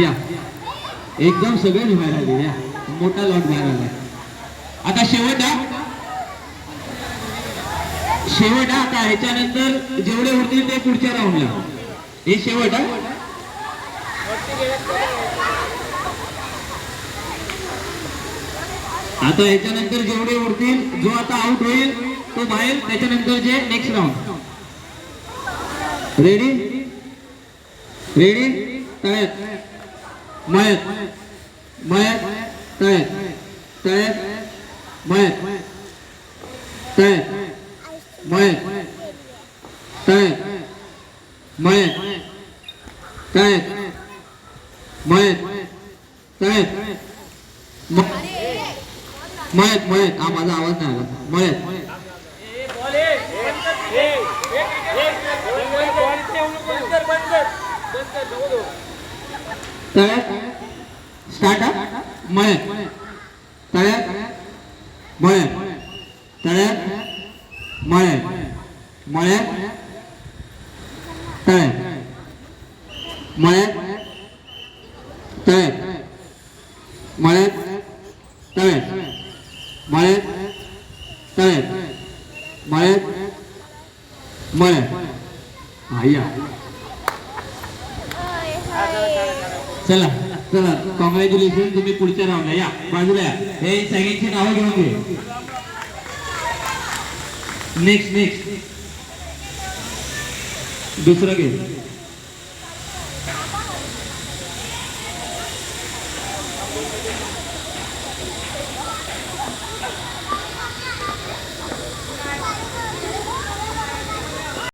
या एकदम सगळे बाहेर आले या मोठा लॉट बाहेर आला. आता शेवट आता ह्याच्यानंतर जेवढे उरतील ते पुढच्या राऊंडला. हे शेवट आता ह्याच्यानंतर जेवढे उरतील जो आता आउट होईल तो बाहेर. त्याच्यानंतर जे नेक्स्ट राऊंड. रेडी रेडी तळ्यात मयत मयत तळ्यात तळ्यात मयत तळ्यात मयत तळ्यात मयत तळ्यात मयत तळ्यात मयत मयत. हा माझा आवाज नाही आला. मयत तळ्यात स्टार्ट. मयत तळ्यात मयत तळ्यात मयत मयत तळ्यात मयत तळ्यात मयत तळ्यात मयत तळ्यात मयत मयत. आया चला चला कॉंग्रॅच्युलेशन. तुम्ही पुढच्या राऊंडला या. बाजूला या. हे सगळ्यांची नावं घेऊन घे. नेक्स्ट नेक्स्ट दुसरं घे.